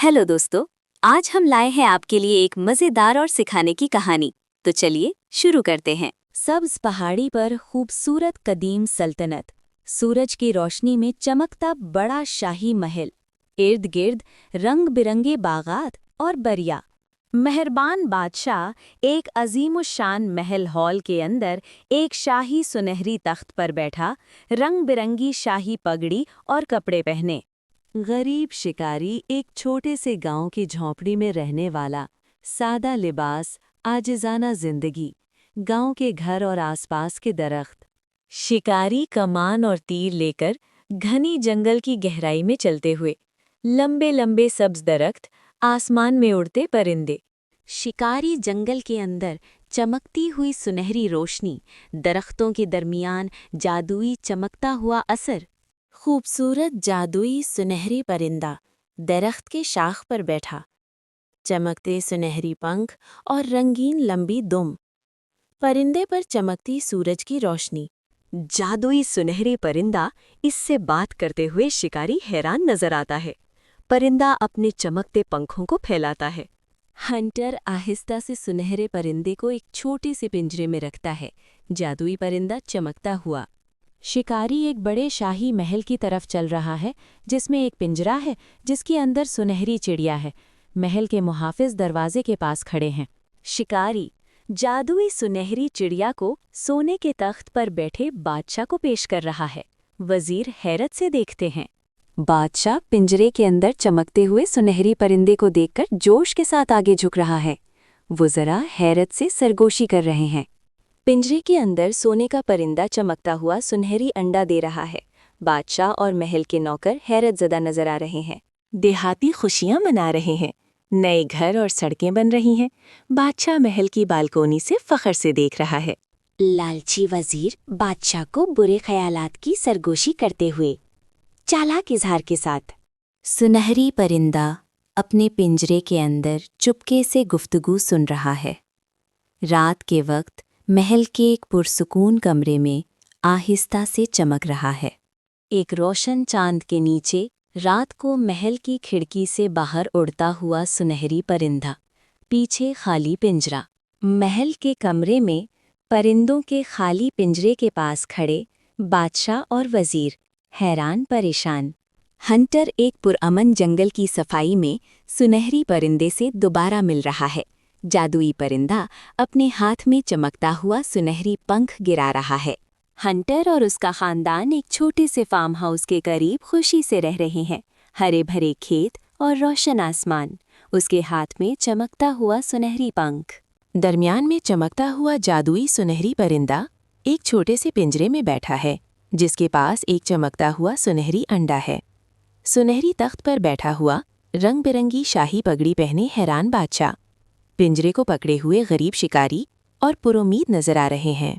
Hello दोस्तों, आज हम लाए हैं आपके लिए एक मजेदार और सिखाने की कहानी। तो चलिए शुरू करते हैं। सब्ज पहाड़ी पर खूबसूरत कदीम सल्तनत, सूरज की रोशनी में चमकता बड़ा शाही महल, इर्द गिर्द रंग बिरंगे बागात और बरिया। मेहरबान बादशाह एक अजीमुशान महल हॉल के अंदर एक शाही सुनहरी तख्त पर बैठा, रंग बिरंगी शाही पगड़ी और कपड़े पहने। गरीब शिकारी एक छोटे से गांव की झोंपड़ी में रहने वाला, सादा लिबास, आजिज़ाना जिंदगी, गांव के घर और आसपास के दरख्त। शिकारी कमान और तीर लेकर घनी जंगल की गहराई में चलते हुए, लंबे लंबे सब्ज दरख्त, आसमान में उड़ते परिंदे। शिकारी जंगल के अंदर चमकती हुई सुनहरी रोशनी, दरख्तों के दरमियान जादुई चमकता हुआ असर। खूबसूरत जादुई सुनहरी परिंदा दरख्त के शाख पर बैठा, चमकते सुनहरी पंख और रंगीन लंबी दुम। परिंदे पर चमकती सूरज की रोशनी। जादुई सुनहरी परिंदा, इससे बात करते हुए शिकारी हैरान नजर आता है। परिंदा अपने चमकते पंखों को फैलाता है। हंटर आहिस्ता से सुनहरे परिंदे को एक छोटे से पिंजरे में रखता है, जादुई परिंदा चमकता हुआ। शिकारी एक बड़े शाही महल की तरफ चल रहा है, जिसमें एक पिंजरा है जिसके अंदर सुनहरी चिड़िया है। महल के मुहाफिज दरवाजे के पास खड़े हैं। शिकारी जादुई सुनहरी चिड़िया को सोने के तख्त पर बैठे बादशाह को पेश कर रहा है। वजीर हैरत से देखते हैं। बादशाह पिंजरे के अंदर चमकते हुए सुनहरी परिंदे को देखकर जोश के साथ आगे झुक रहा है। वो जरा हैरत से सरगोशी कर रहे हैं। पिंजरे के अंदर सोने का परिंदा चमकता हुआ सुनहरी अंडा दे रहा है। बादशाह और महल के नौकर हैरत ज़दा नजर आ रहे हैं। देहाती खुशियां मना रहे हैं। नए घर और सड़कें बन रही हैं। बादशाह महल की बालकोनी से फख्र से देख रहा है। लालची वजीर बादशाह को बुरे ख्यालात की सरगोशी करते हुए चालाक इजहार के साथ। सुनहरी परिंदा अपने पिंजरे के अंदर चुपके से गुफ्तगू सुन रहा है। रात के वक्त महल के एक पुरसुकून कमरे में आहिस्ता से चमक रहा है। एक रोशन चांद के नीचे रात को महल की खिड़की से बाहर उड़ता हुआ सुनहरी परिंदा, पीछे खाली पिंजरा। महल के कमरे में परिंदों के खाली पिंजरे के पास खड़े बादशाह और वजीर, हैरान परेशान। हंटर एक पुरअमन जंगल की सफाई में सुनहरी परिंदे से दोबारा मिल रहा है। जादुई परिंदा अपने हाथ में चमकता हुआ सुनहरी पंख गिरा रहा है। हंटर और उसका खानदान एक छोटे से फार्म हाउस के करीब खुशी से रह रहे हैं। हरे भरे खेत और रोशन आसमान, उसके हाथ में चमकता हुआ सुनहरी पंख। दरमियान में चमकता हुआ जादुई सुनहरी परिंदा एक छोटे से पिंजरे में बैठा है, जिसके पास एक चमकता हुआ सुनहरी अंडा है। सुनहरी तख्त पर बैठा हुआ रंग बिरंगी शाही पगड़ी पहने हैरान बादशाह, पिंजरे को पकड़े हुए गरीब शिकारी और पुरुमीद नजर आ रहे हैं।